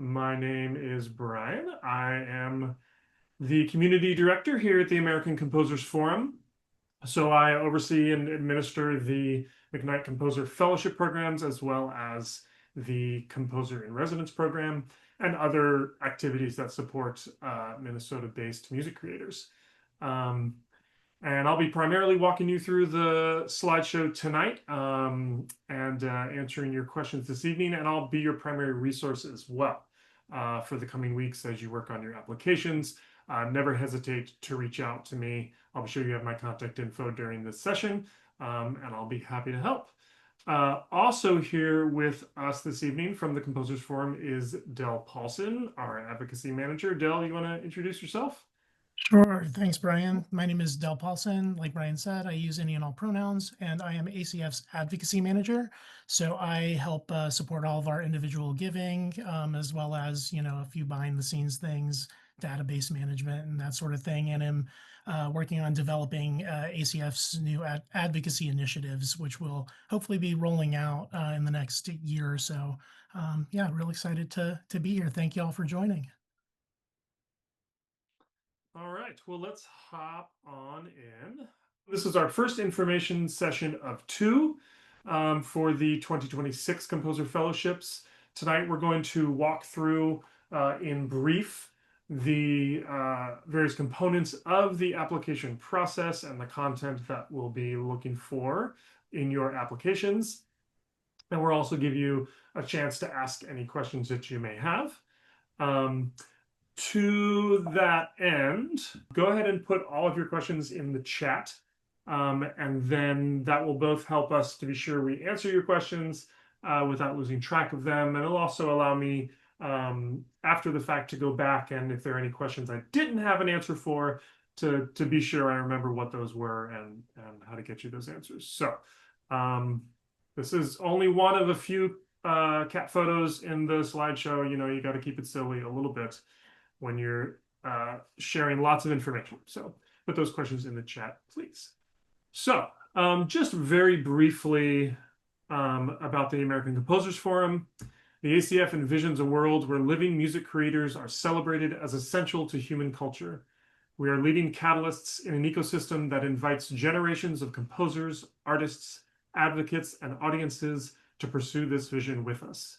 My name is Brian. I am the community director here at the American Composers Forum. So I oversee and administer the McKnight Composer Fellowship programs as well as the Composer in Residence program and other activities that support Minnesota-based music creators. Um, and I'll be primarily walking you through the slideshow tonight and answering your questions this evening. And I'll be your primary resource as well for the coming weeks as you work on your applications. Never hesitate to reach out to me. I'll be sure you have my contact info during this session, and I'll be happy to help. Also here with us this evening from the Composers Forum is Del Paulson, our advocacy manager. Del, you want to introduce yourself? Sure. Thanks, Brian. My name is Del Paulson. Like Brian said, I use any and all pronouns, and I am ACF's advocacy manager. So I help support all of our individual giving, as well as, a few behind the scenes things, database management and that sort of thing. And am working on developing ACF's new advocacy initiatives, which will hopefully be rolling out in the next year or so. Yeah, real excited to be here. Thank you all for joining. All right, well, let's hop on in. This is our first information session of two for the 2026 Composer Fellowships. Tonight, we're going to walk through in brief the various components of the application process and the content that we'll be looking for in your applications. And we'll also give you a chance to ask any questions that you may have. To that end, go ahead and put all of your questions in the chat. And then that will both help us to be sure we answer your questions without losing track of them. And it'll also allow me after the fact to go back and if there are any questions I didn't have an answer for, to be sure I remember what those were and how to get you those answers. So this is only one of a few cat photos in the slideshow. You got to keep it silly a little bit when you're sharing lots of information. So put those questions in the chat, please. So just very briefly about the American Composers Forum. The ACF envisions a world where living music creators are celebrated as essential to human culture. We are leading catalysts in an ecosystem that invites generations of composers, artists, advocates, and audiences to pursue this vision with us.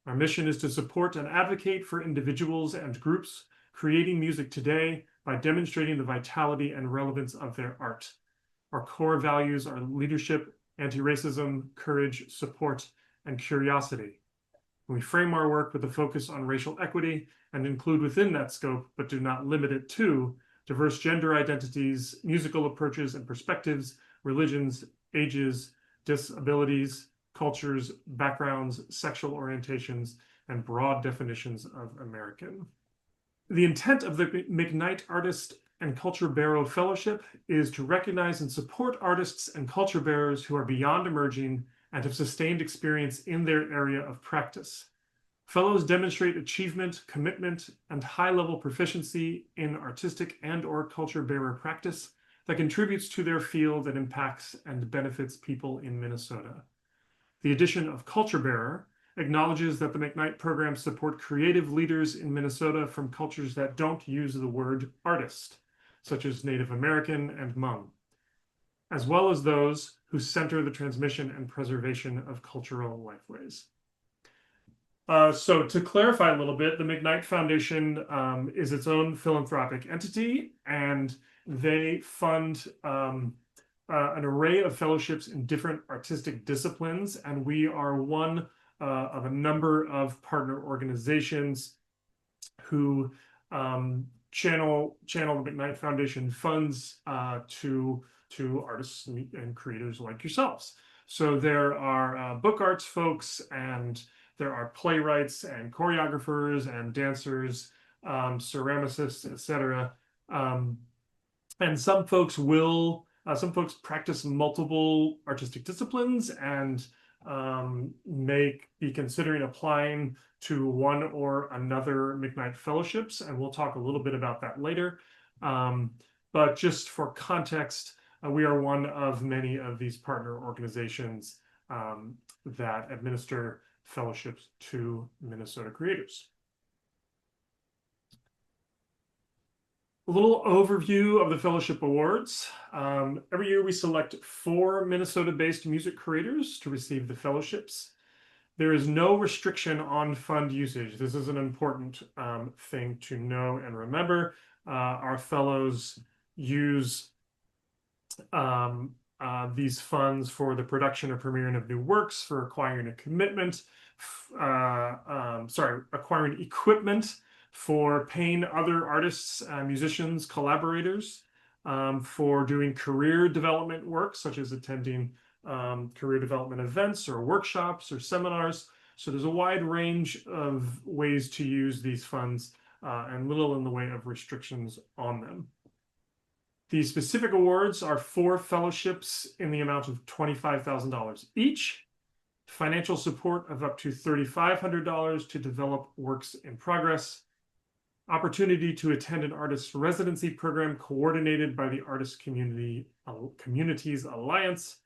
Our mission is to support and advocate for individuals and groups creating music today by demonstrating the vitality and relevance of their art. Our core values are leadership, anti-racism, courage, support, and curiosity. We frame our work with a focus on racial equity and include within that scope, but do not limit it to, diverse gender identities, musical approaches and perspectives, religions, ages, disabilities, cultures, backgrounds, sexual orientations, and broad definitions of American. The intent of the McKnight Artist and Culture Bearer Fellowship is to recognize and support artists and culture bearers who are beyond emerging and have sustained experience in their area of practice. Fellows demonstrate achievement, commitment, and high-level proficiency in artistic and/or culture bearer practice that contributes to their field and impacts and benefits people in Minnesota. The addition of culture bearer acknowledges that the McKnight programs support creative leaders in Minnesota from cultures that don't use the word artist, such as Native American and Hmong, as well as those who center the transmission and preservation of cultural lifeways. So to clarify a little bit, the McKnight Foundation is its own philanthropic entity, and they fund an array of fellowships in different artistic disciplines, and we are one of a number of partner organizations who channel the McKnight Foundation funds to artists and creators like yourselves. So there are book arts folks, and there are playwrights and choreographers and dancers, ceramicists, etc. And some folks practice multiple artistic disciplines and may be considering applying to one or another McKnight fellowships, and we'll talk a little bit about that later. But just for context, we are one of many of these partner organizations that administer fellowships to Minnesota creators. A little overview of the fellowship awards. Every year we select 4 Minnesota-based music creators to receive the fellowships. There is no restriction on fund usage. This is an important thing to know and remember. Our fellows use these funds for the production or premiering of new works, for acquiring a commitment, acquiring equipment, for paying other artists, musicians, collaborators, for doing career development work, such as attending career development events or workshops or seminars. So there's a wide range of ways to use these funds and little in the way of restrictions on them. The specific awards are 4 fellowships in the amount of $25,000 each, financial support of up to $3,500 to develop works in progress, opportunity to attend an artist residency program coordinated by the Artist Communities Alliance,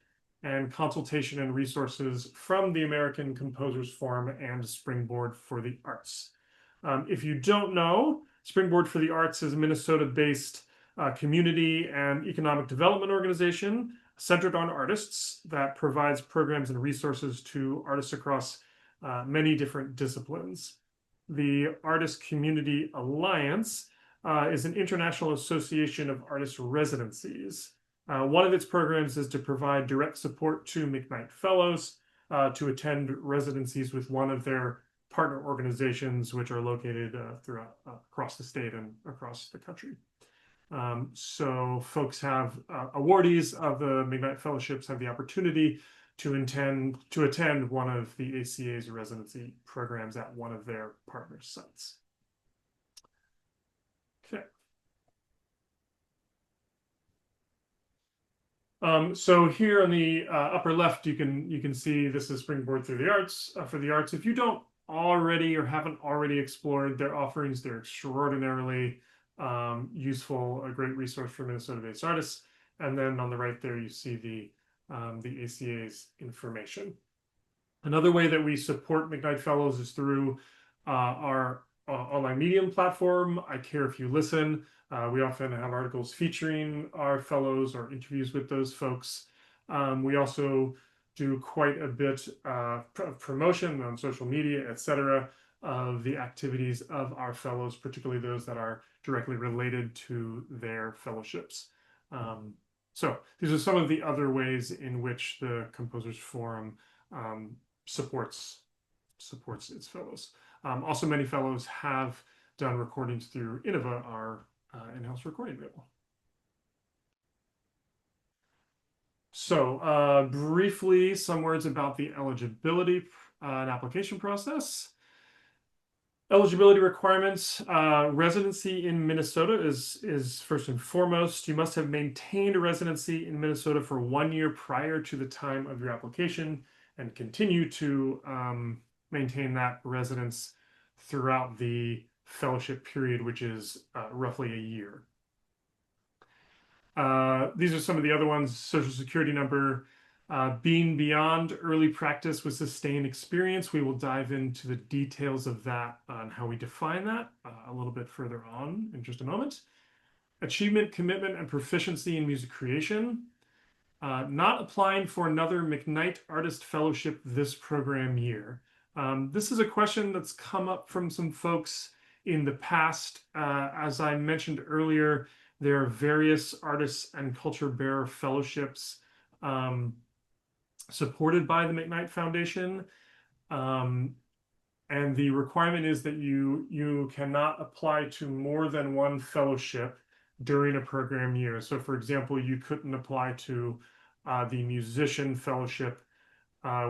and consultation and resources from the American Composers Forum and Springboard for the Arts. If you don't know, Springboard for the Arts is a Minnesota-based community and economic development organization centered on artists that provides programs and resources to artists across many different disciplines. The Artist Community Alliance is an international association of artist residencies. One of its programs is to provide direct support to McKnight Fellows to attend residencies with one of their partner organizations, which are located throughout across the state and across the country. So folks have awardees of the McKnight Fellowships have the opportunity to attend one of the ACA's residency programs at one of their partner sites. Okay. So here on the upper left, you can see this is Springboard through the Arts for the Arts. If you don't already or haven't already explored their offerings, they're extraordinarily useful, a great resource for Minnesota-based artists. And then on the right there, you see the ACA's information. Another way that we support McKnight Fellows is through our online medium platform, I Care If You Listen. We often have articles featuring our fellows or interviews with those folks. We also do quite a bit of promotion on social media, etc., of the activities of our fellows, particularly those that are directly related to their fellowships. So these are some of the other ways in which the Composers Forum supports its fellows. Also, many fellows have done recordings through Innova, our in-house recording label. So briefly, some words about the eligibility and application process. Eligibility requirements, residency in Minnesota is first and foremost. You must have maintained a residency in Minnesota for 1 year prior to the time of your application and continue to maintain that residence throughout the fellowship period, which is roughly a year. These are some of the other ones. Social Security number, being beyond early practice with sustained experience. We will dive into the details of that and how we define that a little bit further on in just a moment. Achievement, commitment, and proficiency in music creation. Not applying for another McKnight Artist Fellowship this program year. This is a question that's come up from some folks in the past. As I mentioned earlier, there are various artists and culture bearer fellowships supported by the McKnight Foundation. And the requirement is that you cannot apply to more than one fellowship during a program year. So for example, you couldn't apply to the Musician Fellowship,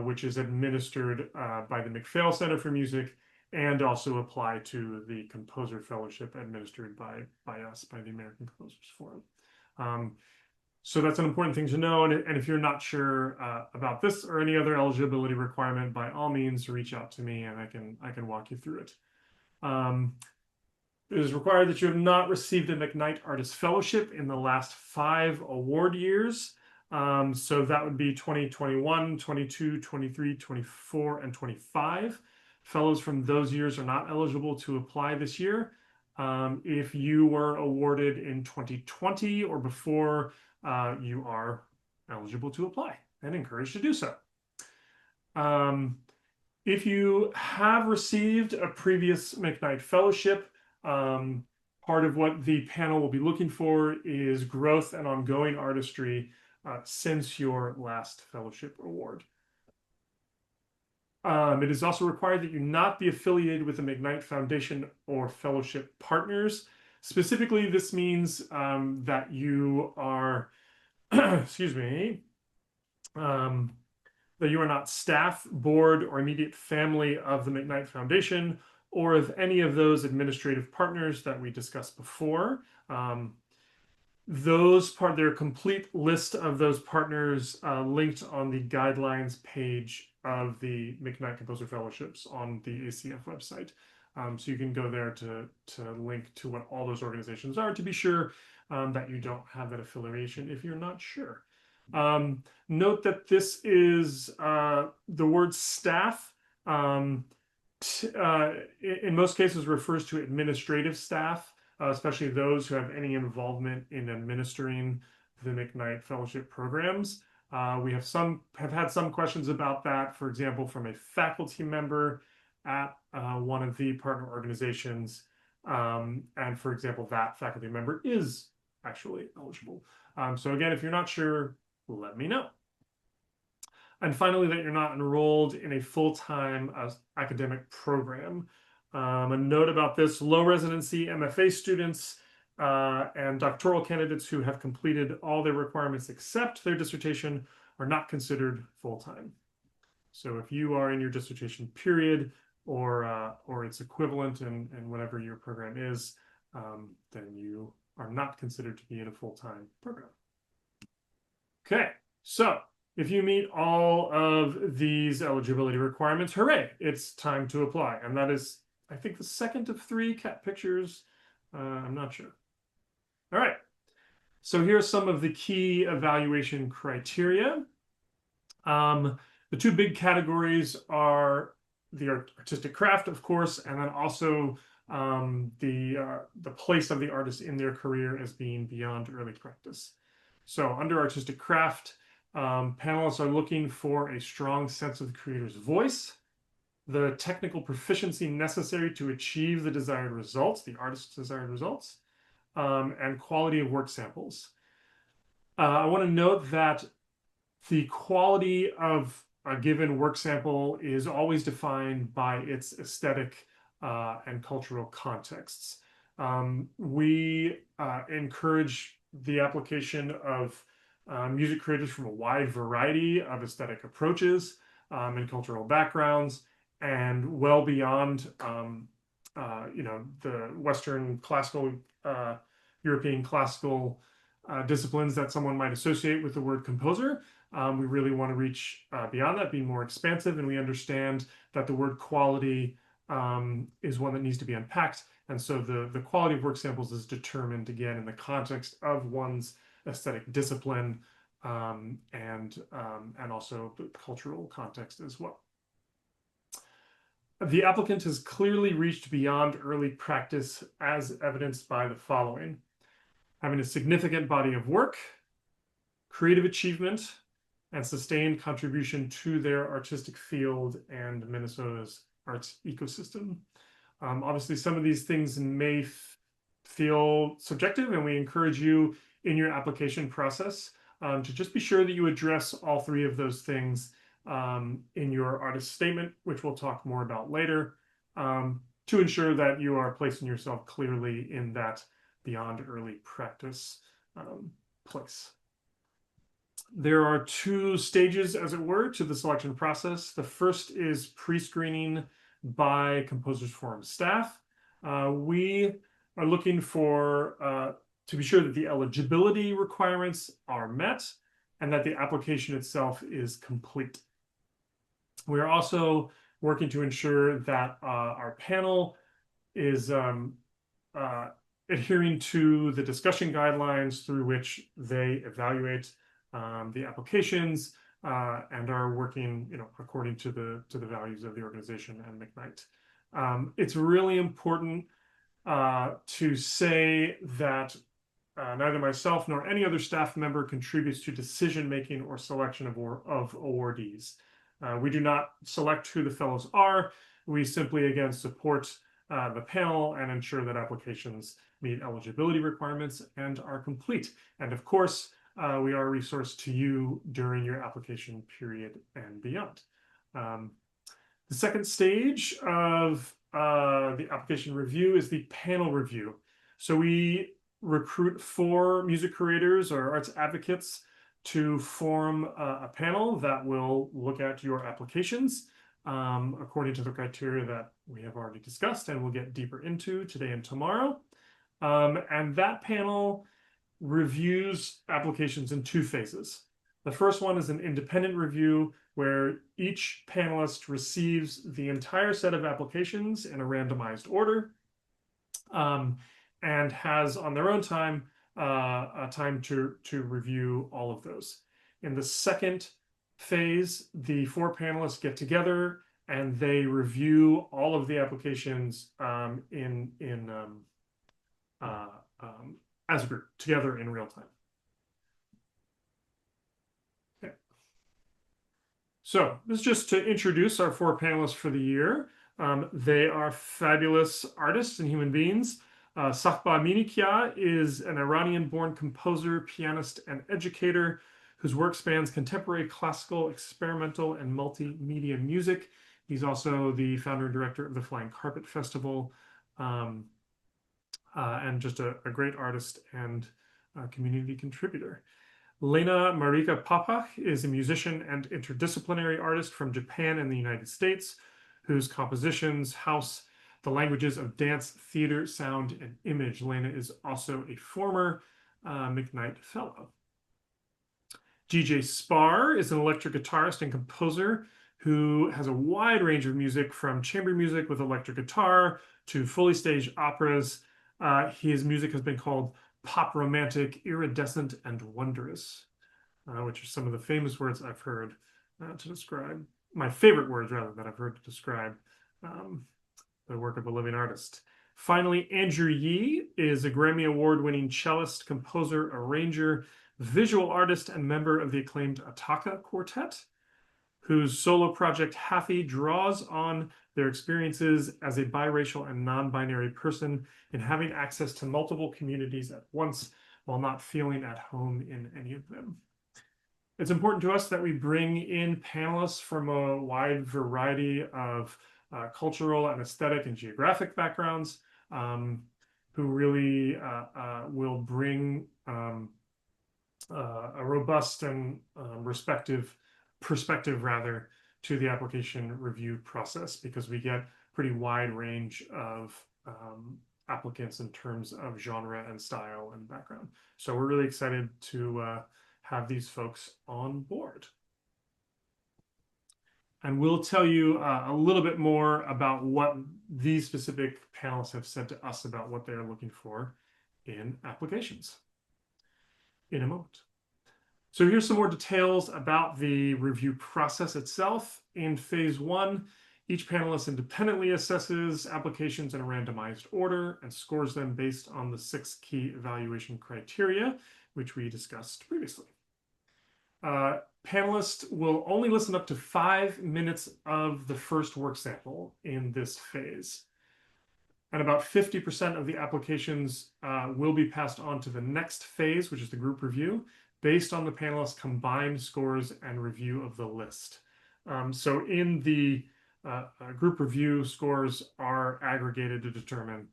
which is administered by the McPhail Center for Music, and also apply to the Composer Fellowship administered by us, by the American Composers Forum. So that's an important thing to know. And if you're not sure about this or any other eligibility requirement, by all means, reach out to me and I can walk you through it. It is required that you have not received a McKnight Artist Fellowship in the last 5 award years. So that would be 2021, 22, 23, 24, and 25. Fellows from those years are not eligible to apply this year. If you were awarded in 2020 or before, you are eligible to apply and encouraged to do so. Um, if you have received a previous McKnight Fellowship, part of what the panel will be looking for is growth and ongoing artistry since your last fellowship award. It is also required that you not be affiliated with the McKnight Foundation or fellowship partners. Specifically, this means that you are, excuse me, that you are not staff, board, or immediate family of the McKnight Foundation or of any of those administrative partners that we discussed before. There are a complete list of those partners linked on the guidelines page of the McKnight Composer Fellowships on the ACF website. So you can go there to link to what all those organizations are to be sure that you don't have that affiliation if you're not sure. Note that this is the word staff in most cases refers to administrative staff, especially those who have any involvement in administering the McKnight Fellowship programs. We have had some questions about that, for example, from a faculty member at one of the partner organizations. And for example, that faculty member is actually eligible. So again, if you're not sure, let me know. And finally, that you're not enrolled in a full-time academic program. A note about this: low residency MFA students and doctoral candidates who have completed all their requirements except their dissertation are not considered full-time. So if you are in your dissertation period or its equivalent in whatever your program is, then you are not considered to be in a full-time program. Okay, so if you meet all of these eligibility requirements, hooray, it's time to apply. And that is, I think, the second of 3 cat pictures. I'm not sure. All right, so here are some of the key evaluation criteria. The 2 big categories are the artistic craft, of course, and then also the place of the artist in their career as being beyond early practice. So under artistic craft, panelists are looking for a strong sense of the creator's voice, the technical proficiency necessary to achieve the desired results, the artist's desired results, and quality of work samples. I want to note that the quality of a given work sample is always defined by its aesthetic and cultural contexts. We encourage the application of music creators from a wide variety of aesthetic approaches and cultural backgrounds, and well beyond the Western classical, European classical disciplines that someone might associate with the word composer. We really want to reach beyond that, be more expansive, and we understand that the word quality is one that needs to be unpacked. And so the quality of work samples is determined, again, in the context of one's aesthetic discipline and also the cultural context as well. The applicant has clearly reached beyond early practice as evidenced by the following: having a significant body of work, creative achievement, and sustained contribution to their artistic field and Minnesota's arts ecosystem. Obviously, some of these things may feel subjective, and we encourage you in your application process to just be sure that you address all 3 of those things in your artist statement, which we'll talk more about later, to ensure that you are placing yourself clearly in that beyond early practice place. There are 2 stages, as it were, to the selection process. The first is pre-screening by Composers Forum staff. We are looking for to be sure that the eligibility requirements are met and that the application itself is complete. We are also working to ensure that our panel is adhering to the discussion guidelines through which they evaluate the applications and are working, according to the values of the organization and McKnight. It's really important to say that neither myself nor any other staff member contributes to decision-making or selection of awardees. We do not select who the fellows are. We simply, again, support the panel and ensure that applications meet eligibility requirements and are complete. And of course, we are a resource to you during your application period and beyond. The second stage of the application review is the panel review. So we recruit 4 music creators or arts advocates to form a panel that will look at your applications according to the criteria that we have already discussed and we'll get deeper into today and tomorrow. And that panel reviews applications in 2 phases. The first one is an independent review where each panelist receives the entire set of applications in a randomized order and has on their own time a time to review all of those. In the second phase, the 4 panelists get together and they review all of the applications as a group together in real time. Okay. So this is just to introduce our 4 panelists for the year. They are fabulous artists and human beings. Sakhba Minikia is an Iranian-born composer, pianist, and educator whose work spans contemporary, classical, experimental, and multimedia music. He's also the founder and director of the Flying Carpet Festival, and just a great artist and community contributor. Lena Marika Papach is a musician and interdisciplinary artist from Japan and the United States, whose compositions house the languages of dance, theater, sound, and image. Lena is also a former McKnight Fellow. GJ Spar is an electric guitarist and composer who has a wide range of music from chamber music with electric guitar to fully staged operas. His music has been called pop romantic, iridescent, and wondrous, which are some of the famous words I've heard to describe, my favorite words rather, that I've heard to describe the work of a living artist. Finally, Andrew Yee is a Grammy Award-winning cellist, composer, arranger, visual artist, and member of the acclaimed Ataka Quartet, whose solo project Happy draws on their experiences as a biracial and non-binary person in having access to multiple communities at once while not feeling at home in any of them. It's important to us that we bring in panelists from a wide variety of cultural and aesthetic and geographic backgrounds who really will bring a robust and perspective rather to the application review process, because we get pretty wide range of applicants in terms of genre and style and background. So we're really excited to have these folks on board. And we'll tell you a little bit more about what these specific panelists have said to us about what they're looking for in applications in a moment. So here's some more details about the review process itself. In phase 1, each panelist independently assesses applications in a randomized order and scores them based on the 6 key evaluation criteria, which we discussed previously. Panelists will only listen up to 5 minutes of the first work sample in this phase. And about 50% of the applications will be passed on to the next phase, which is the group review, based on the panelists' combined scores and review of the list. So in the group review, scores are aggregated to determine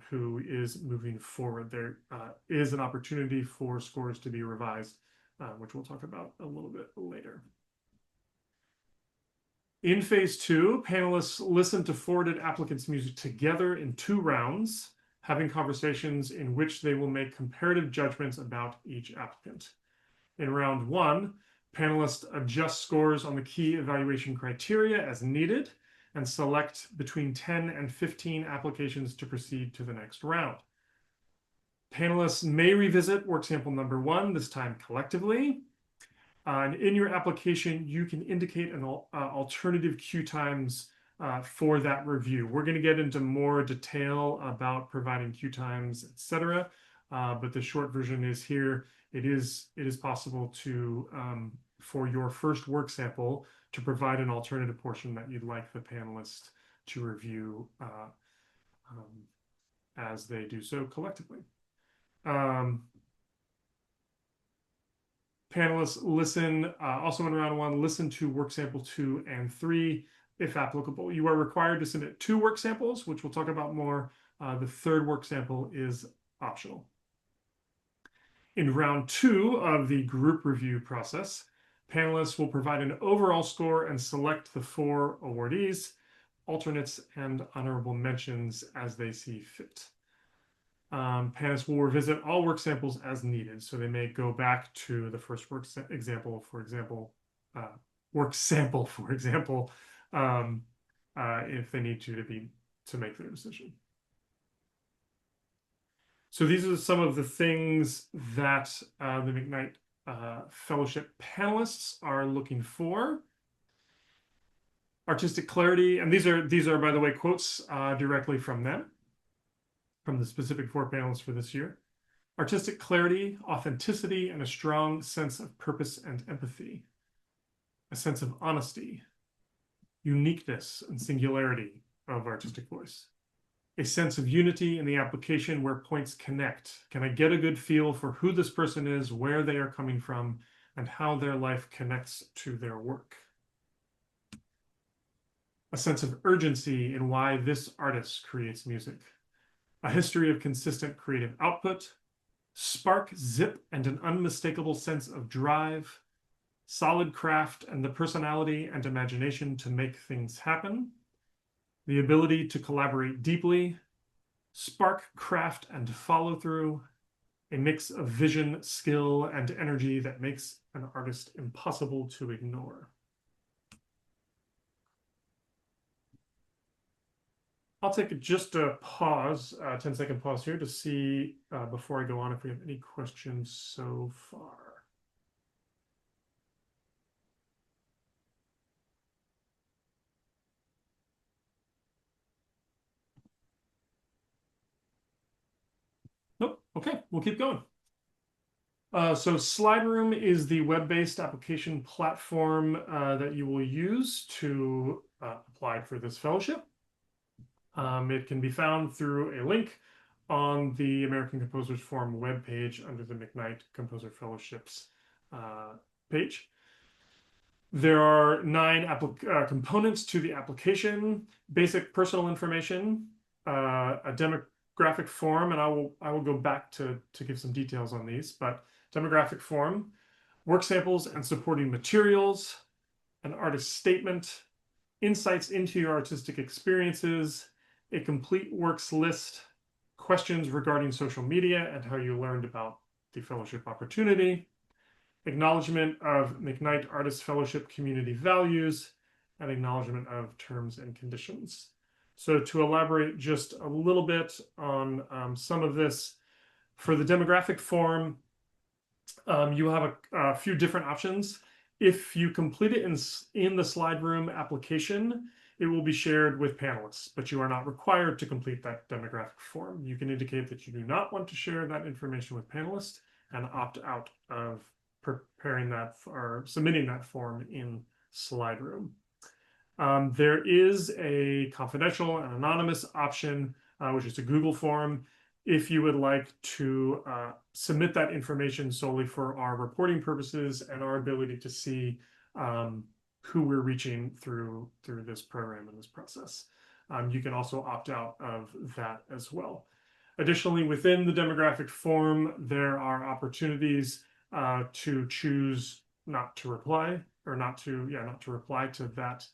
who is moving forward. There is an opportunity for scores to be revised, which we'll talk about a little bit later. In phase 2, panelists listen to forwarded applicants' music together in 2 rounds, having conversations in which they will make comparative judgments about each applicant. In round 1, panelists adjust scores on the key evaluation criteria as needed and select between 10 and 15 applications to proceed to the next round. Panelists may revisit work sample number 1, this time collectively. And in your application, you can indicate an alternative queue times for that review. We're going to get into more detail about providing queue times, etc. But the short version is here. It is possible to for your first work sample to provide an alternative portion that you'd like the panelists to review as they do so collectively. Panelists listen, also in round one, listen to work sample 2 and 3, if applicable. You are required to submit 2 work samples, which we'll talk about more. The third work sample is optional. In round 2 of the group review process, panelists will provide an overall score and select the 4 awardees, alternates, and honorable mentions as they see fit. Panelists will revisit all work samples as needed, so they may go back to the first work sample, for example, if they need to make their decision. So these are some of the things that the McKnight Fellowship panelists are looking for. Artistic clarity, and these are by the way quotes directly from them, from the specific 4 panelists for this year. Artistic clarity, authenticity, and a strong sense of purpose and empathy. A sense of honesty, uniqueness, and singularity of artistic voice. A sense of unity in the application where points connect. Can I get a good feel for who this person is, where they are coming from, and how their life connects to their work? A sense of urgency in why this artist creates music. A history of consistent creative output. Spark, zip, and an unmistakable sense of drive. Solid craft and the personality and imagination to make things happen. The ability to collaborate deeply. Spark, craft, and follow through. A mix of vision, skill, and energy that makes an artist impossible to ignore. I'll take just a pause, 10-second pause here to see before I go on if we have any questions so far. Nope. Okay, we'll keep going. So SlideRoom is the web-based application platform that you will use to apply for this fellowship. It can be found through a link on the American Composers Forum webpage under the McKnight Composer Fellowships page. There are 9 components to the application: basic personal information, a demographic form, and I will go back to give some details on these, but demographic form, work samples and supporting materials, an artist statement, insights into your artistic experiences, a complete works list, questions regarding social media and how you learned about the fellowship opportunity, acknowledgement of McKnight Artist Fellowship community values, and acknowledgement of terms and conditions. So to elaborate just a little bit on some of this, for the demographic form, you have a few different options. If you complete it in the SlideRoom application, it will be shared with panelists, but you are not required to complete that demographic form. You can indicate that you do not want to share that information with panelists and opt out of preparing that or submitting that form in SlideRoom. There is a confidential and anonymous option, which is a Google form. If you would like to submit that information solely for our reporting purposes and our ability to see who we're reaching through this program and this process. You can also opt out of that as well. Additionally, within the demographic form, there are opportunities to choose not to reply or not to reply to that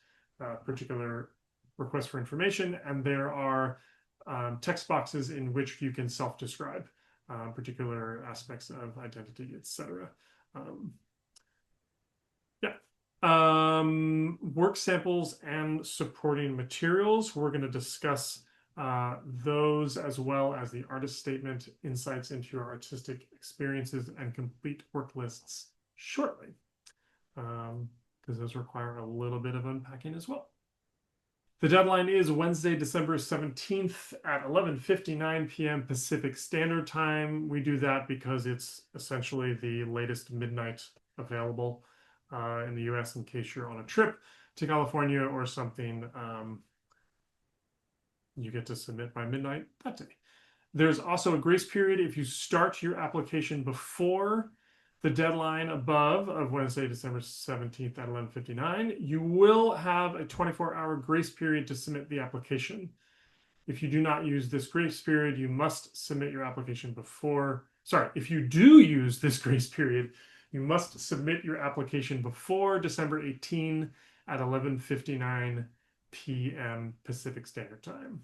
particular request for information, and there are text boxes in which you can self-describe particular aspects of identity, etc. Work samples and supporting materials. We're going to discuss those as well as the artist statement, insights into your artistic experiences, and complete work lists shortly, because those require a little bit of unpacking as well. The deadline is Wednesday, December 17th at 11:59 p.m. Pacific Standard Time. We do that because it's essentially the latest midnight available in the US in case you're on a trip to California or something. You get to submit by midnight that day. There's also a grace period if you start your application before the deadline above of Wednesday, December 17th at 11:59. You will have a 24-hour grace period to submit the application. If you do not use this grace period, you must submit your application before. Sorry, if you do use this grace period, you must submit your application before December 18 at 11:59 p.m. Pacific Standard Time.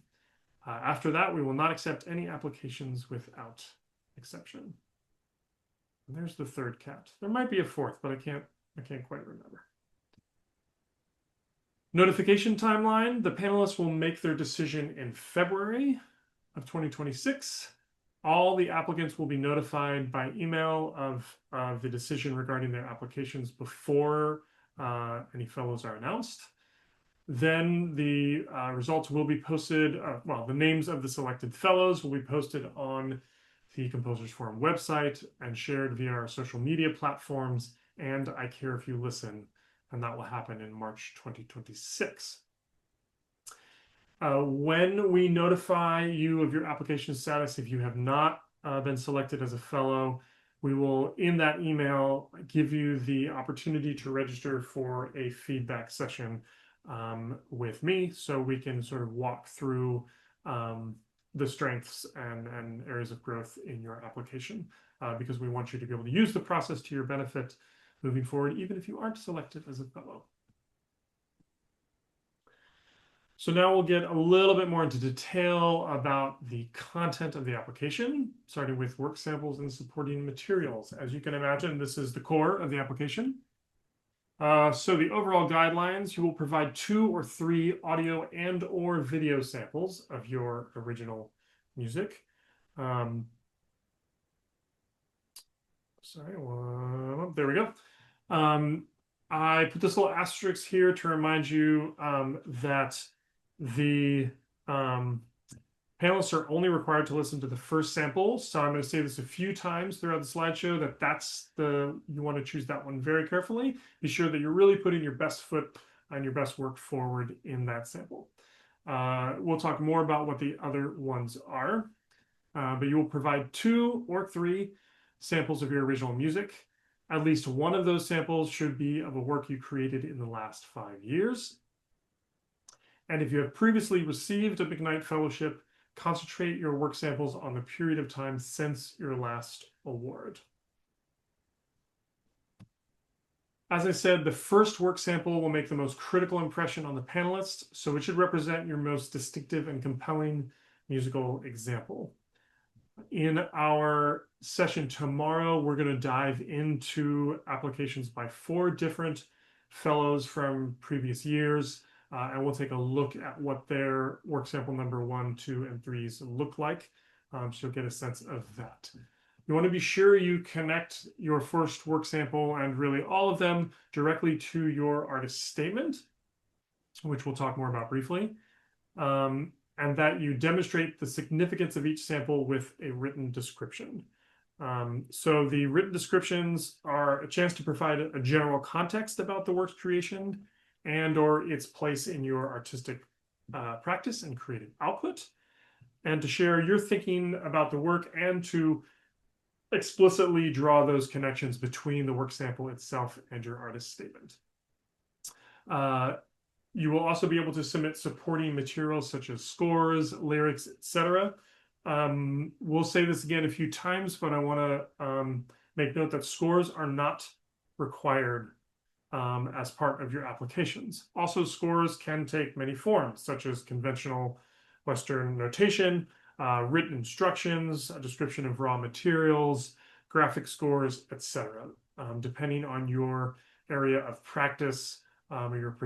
After that, we will not accept any applications without exception. And there's the third cat. There might be a fourth, but I can't quite remember. Notification timeline. The panelists will make their decision in February of 2026. All the applicants will be notified by email of the decision regarding their applications before any fellows are announced. Then the results will be posted, well, the names of the selected fellows will be posted on the Composers Forum website and shared via our social media platforms and I Care If You Listen, and that will happen in March 2026. When we notify you of your application status, if you have not been selected as a fellow, we will, in that email, give you the opportunity to register for a feedback session with me so we can sort of walk through the strengths and areas of growth in your application because we want you to be able to use the process to your benefit moving forward, even if you aren't selected as a fellow. So now we'll get a little bit more into detail about the content of the application, starting with work samples and supporting materials. As you can imagine, this is the core of the application. So the overall guidelines, you will provide 2 or 3 audio and or video samples of your original music. Sorry, there we go. I put this little asterisk here to remind you that the panelists are only required to listen to the first sample. So I'm going to say this a few times throughout the slideshow you want to choose that one very carefully. Be sure that you're really putting your best foot and your best work forward in that sample. We'll talk more about what the other ones are, but you will provide 2 or 3 samples of your original music. At least one of those samples should be of a work you created in the last 5 years. And if you have previously received a McKnight Fellowship, concentrate your work samples on the period of time since your last award. As I said, the first work sample will make the most critical impression on the panelists, so it should represent your most distinctive and compelling musical example. In our session tomorrow, we're going to dive into applications by 4 different fellows from previous years. And we'll take a look at what their work sample number 1, 2, and 3s look like. So you'll get a sense of that. You want to be sure you connect your first work sample and really all of them directly to your artist statement, which we'll talk more about briefly. And that you demonstrate the significance of each sample with a written description. So the written descriptions are a chance to provide a general context about the work's creation and or its place in your artistic practice and creative output, and to share your thinking about the work and to explicitly draw those connections between the work sample itself and your artist statement. You will also be able to submit supporting materials such as scores, lyrics, etc. We'll say this again a few times, but I want to make note that scores are not required as part of your applications. Also, scores can take many forms, such as conventional Western notation, written instructions, a description of raw materials, graphic scores, etc. Depending on your area of practice or your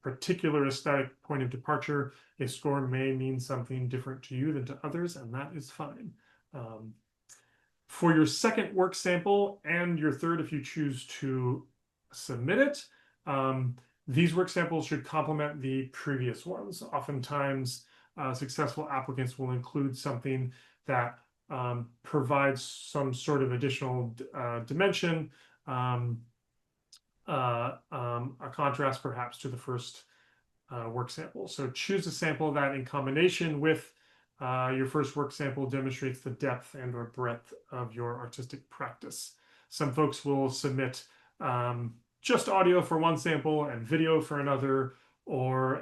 particular aesthetic point of departure, a score may mean something different to you than to others, and that is fine. For your second work sample and your third, if you choose to submit it, These work samples should complement the previous ones. Oftentimes, successful applicants will include something that provides some sort of additional dimension, a contrast perhaps to the first work sample. So choose a sample that in combination with your first work sample demonstrates the depth and or breadth of your artistic practice. Some folks will submit just audio for one sample and video for another, or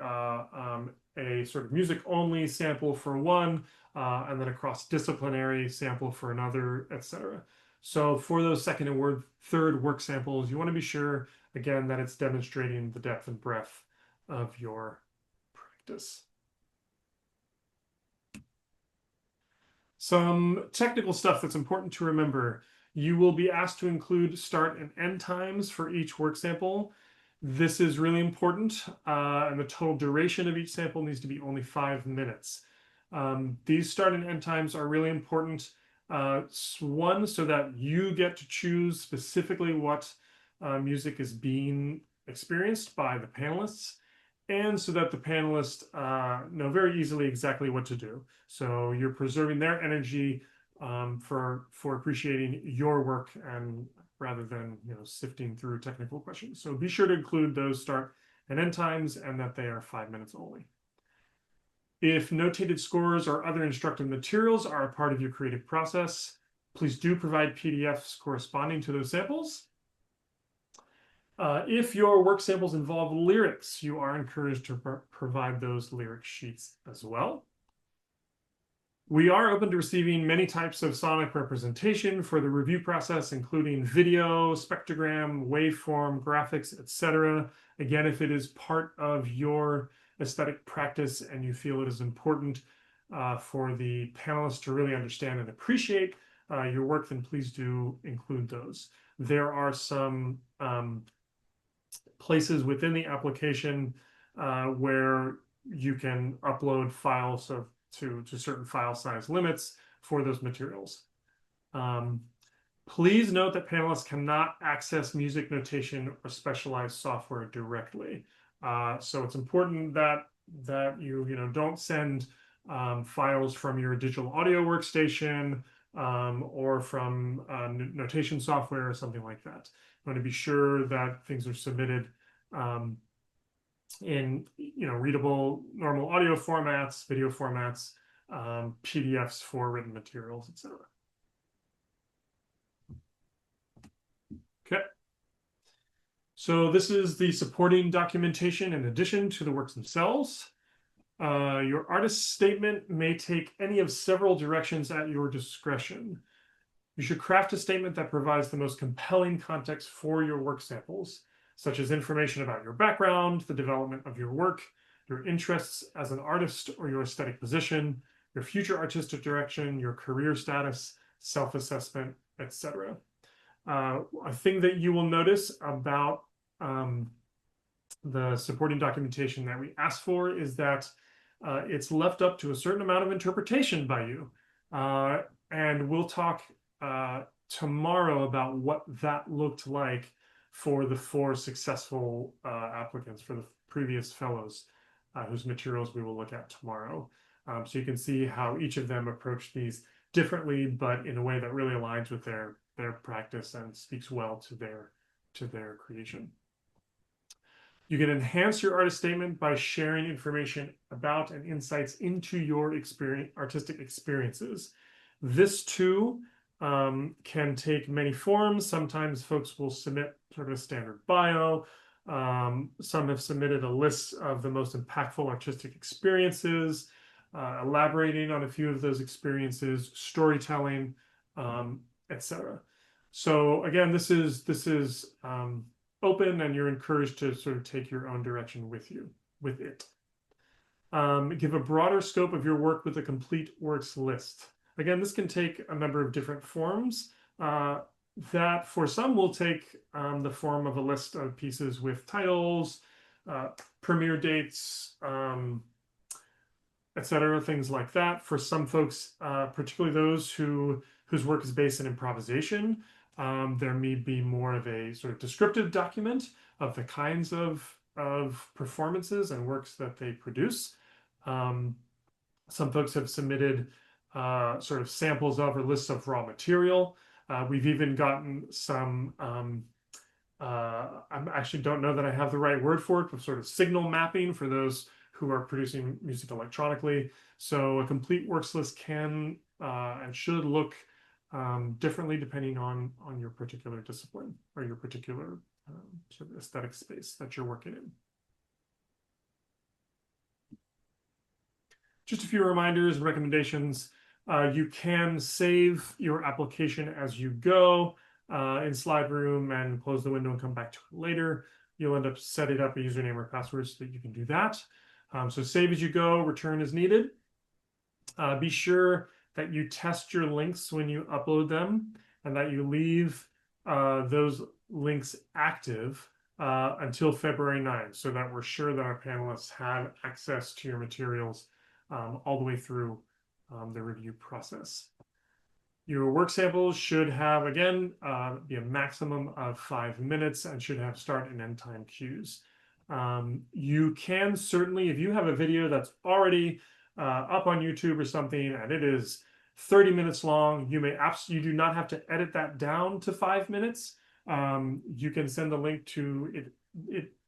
a sort of music only sample for one, and then a cross-disciplinary sample for another, etc. So for those second and third work samples, you want to be sure, again, that it's demonstrating the depth and breadth of your practice. Some technical stuff that's important to remember. You will be asked to include start and end times for each work sample. This is really important, and the total duration of each sample needs to be only 5 minutes. These start and end times are really important. One, so that you get to choose specifically what music is being experienced by the panelists, and so that the panelists know very easily exactly what to do. So you're preserving their energy for appreciating your work, and rather than sifting through technical questions. So be sure to include those start and end times, and that they are 5 minutes only. If notated scores or other instructive materials are a part of your creative process, please do provide PDFs corresponding to those samples. If your work samples involve lyrics, you are encouraged to provide those lyric sheets as well. We are open to receiving many types of sonic representation for the review process, including video, spectrogram, waveform, graphics, etc. Again, if it is part of your aesthetic practice and you feel it is important for the panelists to really understand and appreciate your work, then please do include those. There are some places within the application where you can upload files to certain file size limits for those materials. Please note that panelists cannot access music notation or specialized software directly. So it's important that you don't send files from your digital audio workstation or from notation software or something like that. You want to be sure that things are submitted in readable normal audio formats, video formats, PDFs for written materials, etc. Okay. So this is the supporting documentation in addition to the works themselves. Your artist's statement may take any of several directions at your discretion. You should craft a statement that provides the most compelling context for your work samples, such as information about your background, the development of your work, your interests as an artist or your aesthetic position, your future artistic direction, your career status, self-assessment, etc. A thing that you will notice about the supporting documentation that we asked for is that it's left up to a certain amount of interpretation by you. And we'll talk tomorrow about what that looked like for the 4 successful applicants, for the previous fellows whose materials we will look at tomorrow. So you can see how each of them approached these differently, but in a way that really aligns with their practice and speaks well to their creation. You can enhance your artist statement by sharing information about and insights into your artistic experiences. This too can take many forms. Sometimes folks will submit sort of a standard bio. Some have submitted a list of the most impactful artistic experiences, elaborating on a few of those experiences, storytelling, etc. So again, this is open, and you're encouraged to sort of take your own direction with it. Give a broader scope of your work with a complete works list. Again, this can take a number of different forms. That for some will take the form of a list of pieces with titles, premiere dates, etc., things like that. For some folks, particularly those whose work is based in improvisation, there may be more of a sort of descriptive document of the kinds of of performances and works that they produce. Some folks have submitted sort of samples of or lists of raw material. We've even gotten some, I actually don't know that I have the right word for it, but sort of signal mapping for those who are producing music electronically. So a complete works list can and should look differently depending on your particular discipline or your particular sort of aesthetic space that you're working in. Just a few reminders and recommendations. You can save your application as you go in Slide Room and close the window and come back to it later. You'll end up setting up a username or password so that you can do that. So save as you go, return as needed. Be sure that you test your links when you upload them and that you leave those links active until February 9th so that we're sure that our panelists have access to your materials all the way through the review process. Your work samples should have, again, be a maximum of 5 minutes and should have start and end time cues. You can certainly, if you have a video that's already up on YouTube or something and it is 30 minutes long, you do not have to edit that down to 5 minutes. You can send the link to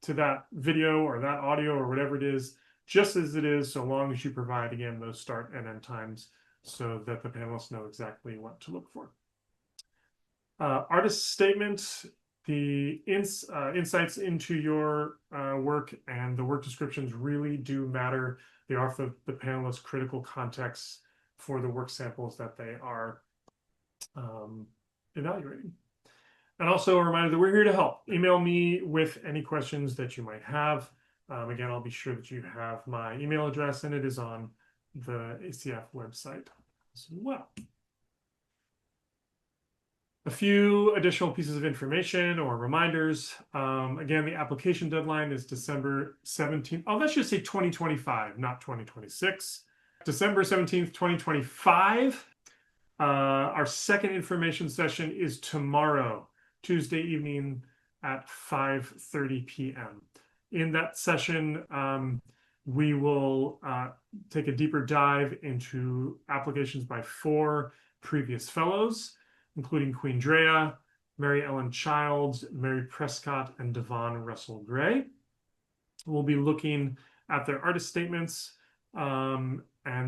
to that video or that audio or whatever it is just as it is, so long as you provide, again, those start and end times so that the panelists know exactly what to look for. Artist statement, the insights into your work and the work descriptions really do matter. They offer the panelists critical context for the work samples that they are evaluating. And also a reminder that we're here to help. Email me with any questions that you might have. Again, I'll be sure that you have my email address, and it is on the ACF website as well. A few additional pieces of information or reminders. Again, the application deadline is December 17th. Oh, that should say 2025, not 2026. December 17th, 2025. Our second information session is tomorrow, Tuesday evening at 5:30 p.m. In that session, we will take a deeper dive into applications by 4 previous fellows, including Queen Drea, Mary Ellen Childs, Mary Prescott, and Devon Russell Gray. We'll be looking at their artist statements and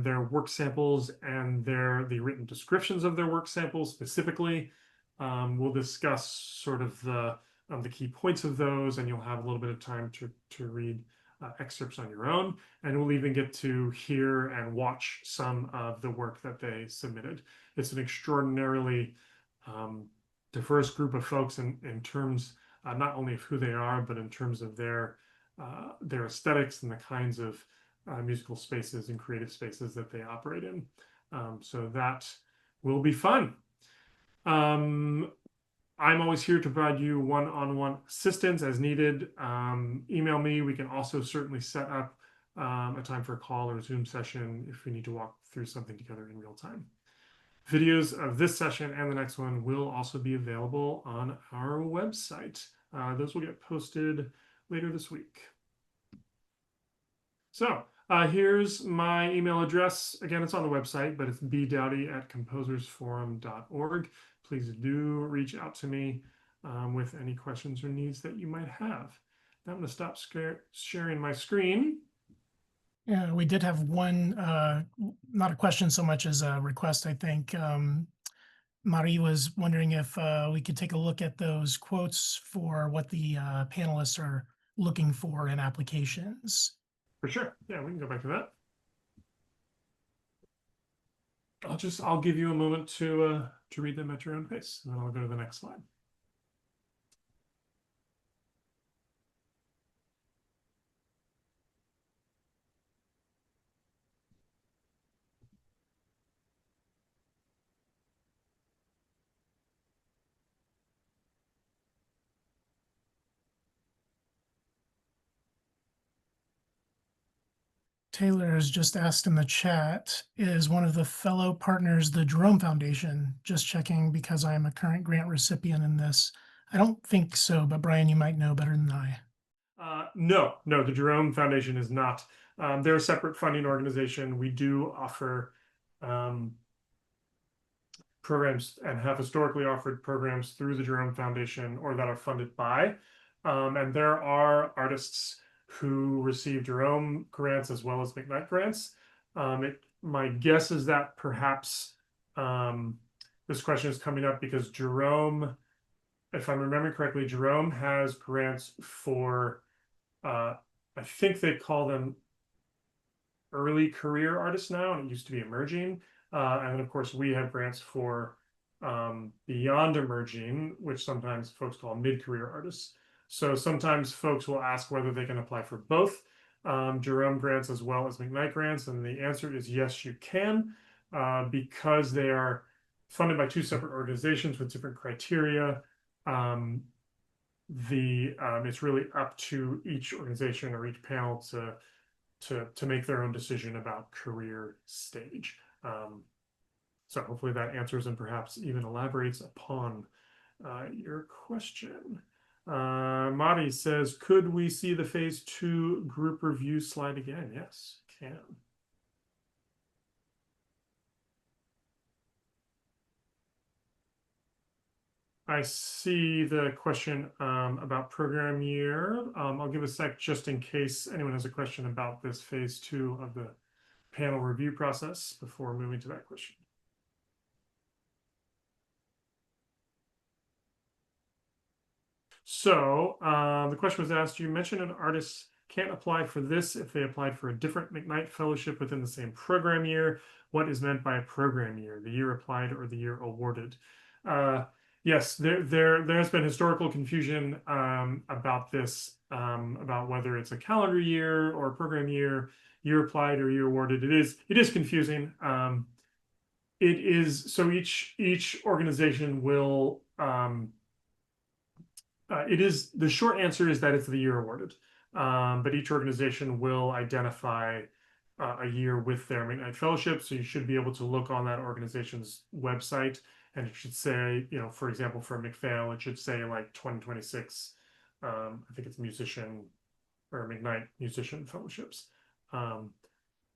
their work samples and the written descriptions of their work samples specifically. We'll discuss sort of the key points of those, and you'll have a little bit of time to read excerpts on your own, and we'll even get to hear and watch some of the work that they submitted. It's an extraordinarily diverse group of folks in terms not only of who they are, but in terms of their aesthetics and the kinds of musical spaces and creative spaces that they operate in. So that will be fun. I'm always here to provide you one-on-one assistance as needed. Email me. We can also certainly set up a time for a call or a Zoom session if we need to walk through something together in real time. Videos of this session and the next one will also be available on our website. Those will get posted later this week. So here's my email address. Again, it's on the website, but it's bdowdy@composersforum.org. Please do reach out to me with any questions or needs that you might have. Now I'm going to stop sharing my screen. Yeah, we did have one, not a question so much as a request, I think. Marie was wondering if we could take a look at those quotes for what the panelists are looking for in applications. For sure. Yeah, we can go back to that. I'll give you a moment to read them at your own pace, and then I'll go to the next slide. Taylor has just asked in the chat, is one of the fellow partners the Jerome Foundation? Just checking because I am a current grant recipient in this. I don't think so, but Brian, you might know better than I. No, the Jerome Foundation is not. They're a separate funding organization. We do offer um, programs and have historically offered programs through the Jerome Foundation or that are funded by. And there are artists who receive Jerome grants as well as McKnight grants. My guess is that perhaps this question is coming up because Jerome, if I'm remembering correctly, Jerome has grants for, I think they call them early career artists now, and it used to be emerging. And then, of course, we have grants for beyond emerging, which sometimes folks call mid-career artists. So sometimes folks will ask whether they can apply for both Jerome grants as well as McKnight grants, and the answer is yes, you can, because they are funded by two separate organizations with different criteria. It's really up to each organization or each panel to make their own decision about career stage. So hopefully that answers and perhaps even elaborates upon your question. Madi says, could we see the phase 2 group review slide again? Yes, can. I see the question about program year. I'll give a sec just in case anyone has a question about this phase 2 of the panel review process before moving to that question. So the question was asked, you mentioned an artist can't apply for this if they applied for a different McKnight fellowship within the same program year. What is meant by a program year? The year applied or the year awarded? Yes, there has been historical confusion about this, about whether it's a calendar year or a program year applied or year awarded. It is confusing. It is so each organization will it is the short answer is that it's the year awarded, but each organization will identify a year with their McKnight Fellowship. So you should be able to look on that organization's website, and it should say, for example, for McPhail, it should say like 2026. I think it's musician or McKnight musician fellowships.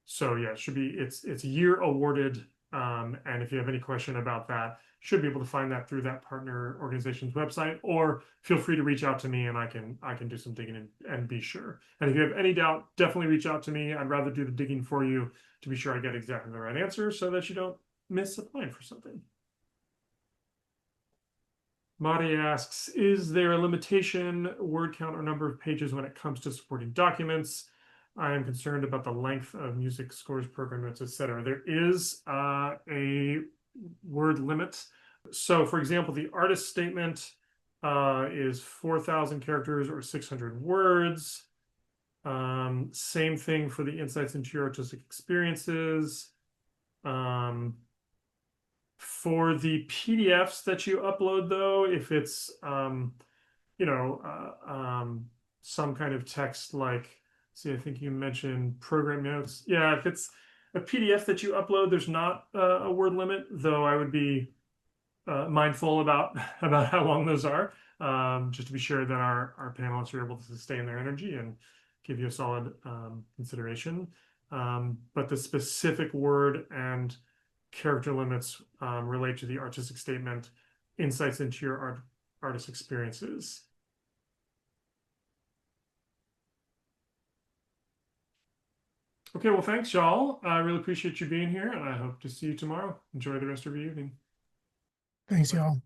So yeah, it should be it's year awarded. And if you have any question about that, should be able to find that through that partner organization's website, or feel free to reach out to me and I can do some digging and be sure. And if you have any doubt, definitely reach out to me. I'd rather do the digging for you to be sure I get exactly the right answer so that you don't miss applying for something. Madi asks, is there a limitation, word count, or number of pages when it comes to supporting documents? I am concerned about the length of music scores, program notes, etc. There is a word limit. So, for example, the artist statement is 4,000 characters or 600 words. Same thing for the insights into your artistic experiences. For the PDFs that you upload, though, if it's some kind of text like, see, I think you mentioned program notes. Yeah, if it's a PDF that you upload, there's not a word limit, though I would be mindful about how long those are, just to be sure that our panelists are able to sustain their energy and give you a solid consideration. But the specific word and character limits relate to the artistic statement, insights into your artist experiences. Okay, well, thanks, y'all. I really appreciate you being here, and I hope to see you tomorrow. Enjoy the rest of your evening. Thanks, y'all.